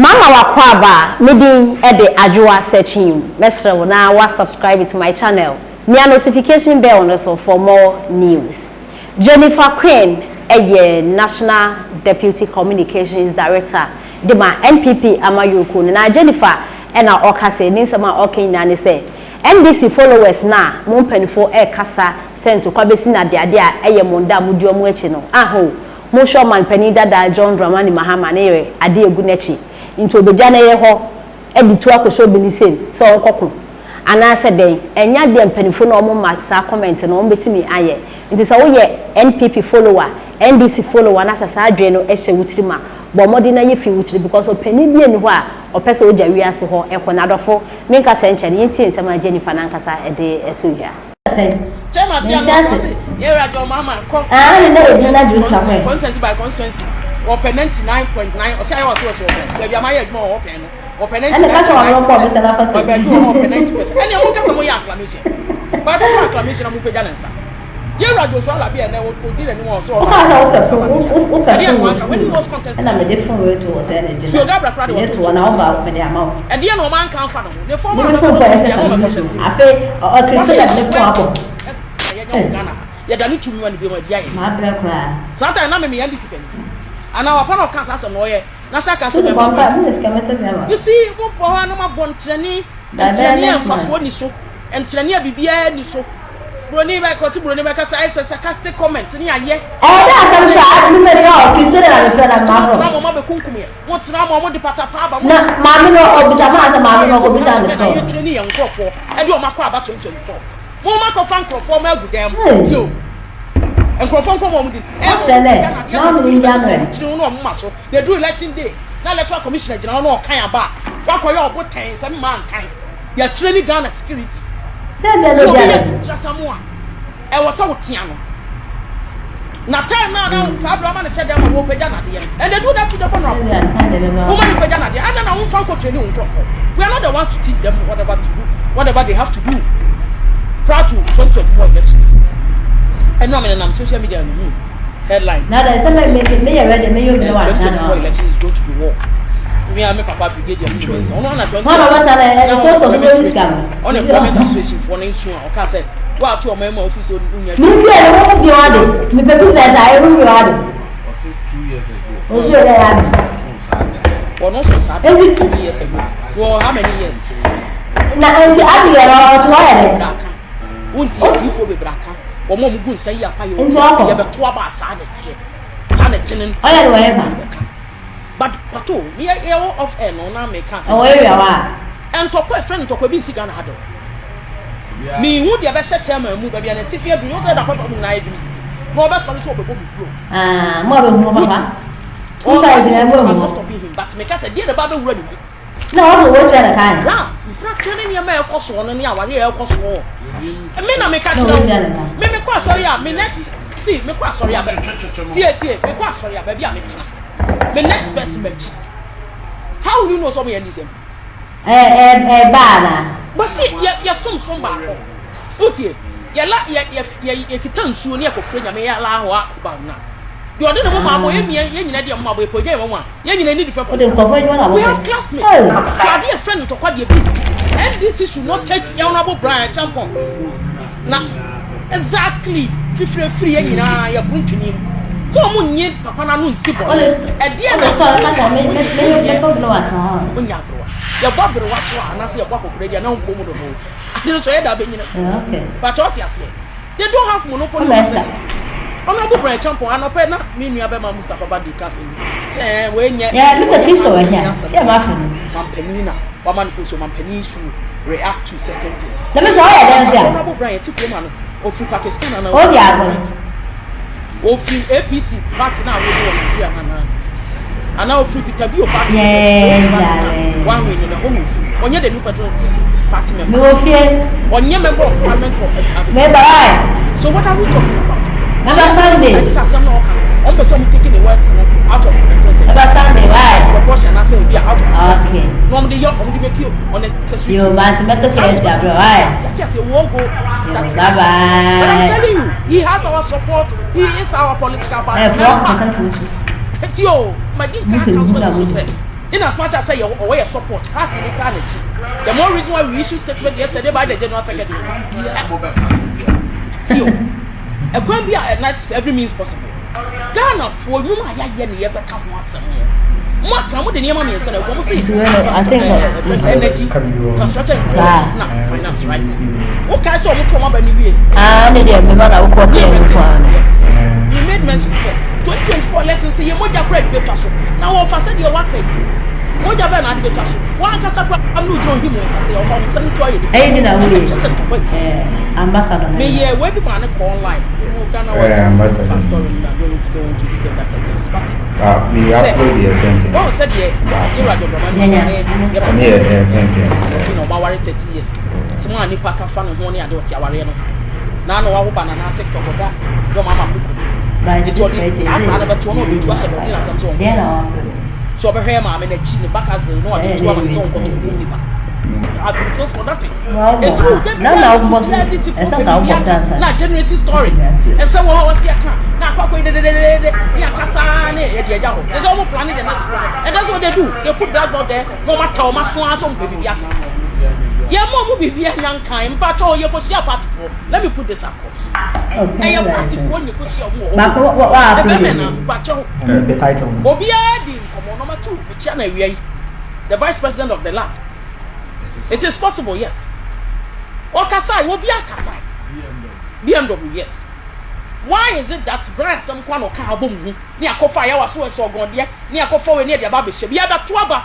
Mama wakwaba midi ede adwoa searching mesre na wa subscribe to my channel near notification bell on so for more news. Jennifer Queen National Deputy Communications Director de ma NPP amayoko na Jennifer na okase ni nsema okenya ne se NBC followers na mompanifo kasa sento kwabesi na de ade a monda muduo mu echi no aho mo show man pani dada John Dramani Mahama na ere ade egu nechi into obeja na ye ho editu akoso binisen so onkoko ana se den enya de mpanifo na omo matsa comment na omo betimi aye nti se wo ye NPP follower NBC follower na sasa adwe no ehye wutirima bo modi na ye fi wutiri because opani bi eni ho a opese oja wiase ho ekona dofo minka se nche ne yenti nsema Jennifer na nkasa ede etuya Chema tia no say ye radio mama come no jina juice ka fe consensus by constituency open 99.9 o say I was we be amaye adwuma open no open 99.9 open 90%. Any o kasa mo ya acclamation but the acclamation mo pega nansa ye radio so ala be na o di na ni mo so o when he was contesting na me different way to was energy so gabra crowd was to na o ba me dey amount e dey no man kan fa no the former afi o Christian ne fo apo ye da ni tumi wani be ma bia ye ma bra kra sometimes na me yan disipen ana wa pa no kan sa no ye na sha kan se me ba you see mo po ha na ma bon trani en faso ni so en trani a bibia ni so broni ba ko si broni ba ka say sarcastic comment ni aye da sam sha adu me so Christian na me friend na ma mo ma be kunkum ye mo tra mo de pata pa ba mo na ma me no obisa ma sa ma me no obisa na so ye trani ye nkofo e de o ma ko aba 2024 mo ma ko fan nkofo ma agu dem ti o nkofo nko mo di na me ni ya no ti no mo ma so they do election day na electoral commissioner gina no kan aba wa ko ye oboten se ma nkan ya trani Ghana security se be no dia Trasamoa e wo so tia no na time na sa bra ma na shede ma wo pega na de and they do that to the corner of woman pega na de and na won fan ko training won crofo we are not the ones to teach them whatever they have to do prior to 2024 elections and no me na social media no headline now there is something me ready me you know what 2024 elections is going to be war me and my papa brigadier influence on na 20 on a government association for na isu o ka say wa to o mema office unya me see e wo bi wa de me be business I wo bi wa de 2 years ago o bi o ya de o no so sad 2 years ago well how many years na enti abi ya ro to wa de unti e fo be braka o mo mugu nsan ya pa yo ye be to aba sa na tie sa na tinin o ya de wa eba but pato me e off air no na me can say o area wa en to ko friend to ko bi siga na hado me hu de be hye chairman mu ba bia na tifia du yo say da papa mu na ye dwumi sisi no be so so be bobi blow mo be mu papa o ta bi na mo stop him but me can say de ba be wura ni mu na o wo try the kind na mfra training ya ma e koso no ni aware ya koso me na me catch na me ko asori ya me next see me ko asori ya ba tie me ko asori ya ba bia me tena the next person match how will you know somebody any same bana but see ya som ba ko otie ya la ya kitan suo ne akofre nya me ya la ho ba na you dey no ma bo ye nyina de ma bo e poje mo a ye nyina ni different we have classmates so ade a friend to kwade big and this should not take honorable Brian Champion na exactly free ye nyina ya buntuni mo nye papa na no nsi bo e de na me ko blow at all onya bro ya bobro wa so ana se ya bwa kokore dia na nko mu do no ade so ye da be nyina okay but what you say they don't have monopoly on it honorable Brian Champion anope na me nua be ma Mustafa Badi Kasi say we nya yeah Mr. Christo we nya yeah ma fu mampanina wa man ko so mampani should react to certain things let me say ya dey honorable Brian Tipoma no o free Pakistan na o dia go o free APC party na we do Nigeria na ana o free Peter Bio party one way na o no free onye the new patriotic party member no fear onye member of parliament for member right so what are we talking about number Sunday this is some on person taking the words out of reference number Sunday right proportion I say be out of okay normally you on the make you unnecessary you want to make the friends ya bro right yes you won't go bye bye but I'm telling you he has our support he is our political party member Tio, my din can so say In as much as I say away support, party in energy. The more reason why we issued statement yesterday by the General Secretary. Tio, a can be at night every means possible. Ghana for you, I never come once more. Mark, come with the name of me and said, I think energy, infrastructure, finance, right? What can I say? You made mention 2024 lessons, say, you're more credit. Now, if I said you're working. Moja bana adi betasho wan kasa kwa amnu jo himo sase o fa musani to aye ambassador me ye we be man ko online Ghana ambassador pastor na going to do that but we upload the offense oh said ye you are your brother offense you know ba ware 30 years so one nipa ka fa no ho ne ade o ti aware no na no wa wo bana na TikTok oda yo mama kuku it was sa na be to no be to ase no na sam so so be here ma me na chi ne back no ade to am so nko to nipa I been told for nothing. Na generating story. And so what was here? Now, there's almost planning the next one. And that's what they do. They put that out there. No matter how much one baby. Yeah, mom be young kind, but all your push party for. Let me put this across. And your party for you push your more. But the title. Obiadi, number 2, the vice president of the land. It is possible, yes. Or Kasai will be a Kasai. BMW, yes. Why is it that brand some kind of car boom near Kofa was so gone there, near Kofa near the Baby Ship? Yeah, but Twaba.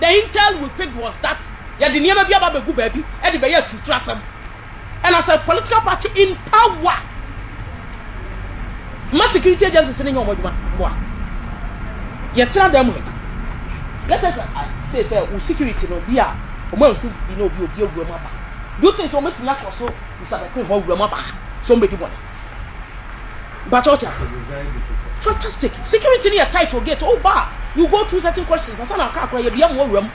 The intel we picked was that you had never be a good baby, and the to trust them. And as a political party in power, mass security agencies sitting on what? You tell them, let us say, security no be a. Do you think so much like also Mr. Somebody one. But what you say? Fantastic. Security near title gate. Oh, bar. You go through certain questions. And son of car, you be more room.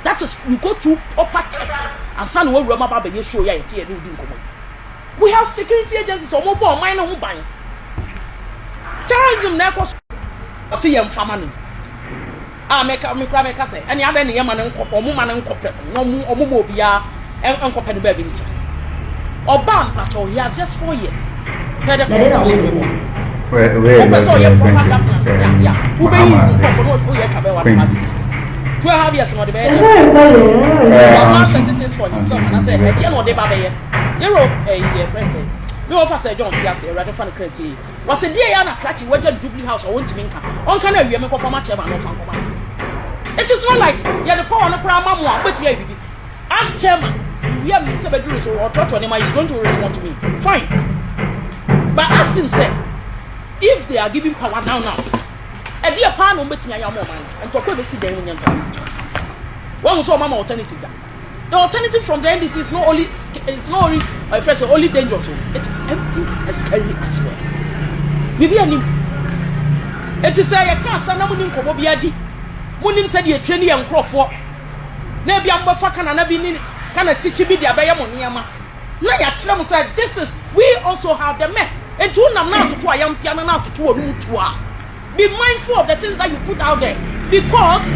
That is, you go through upper checks. And son will room about you show ya tea. We have security agencies or mobile minor who buy terrorism. Never see them family. Make say any other name man no bia enkope no baby nti Obam plateau he has just 4 years per the constitution where so you propaganda yeah who be who you kabe one habit 12 years no the be no sentences for himself and I say e dey no dey ba be you friend say me offer say John Tiase e ready for the crazy was a dey ya na clutch we just Jubilee House or want me nka on kan awie me ko former chairman no fan ko. It is not like you the power on the program, but as chairman, you have said or touch on him, he's going to respond to me. Fine. But ask him, say, if they are giving power now, a dear pan on betting your moment and talk with the city in your time. One saw Mama alternative. The alternative from the NDC is not only only dangerous, it is empty and scary as well. Maybe it is a can't send a Munim said you train young Crawford. Maybe I'm a fucking and I've kind of sit be there by your money. Now, Chum said, this is we also have the men. And two now to a young piano now to a room tour. Be mindful of the things that you put out there because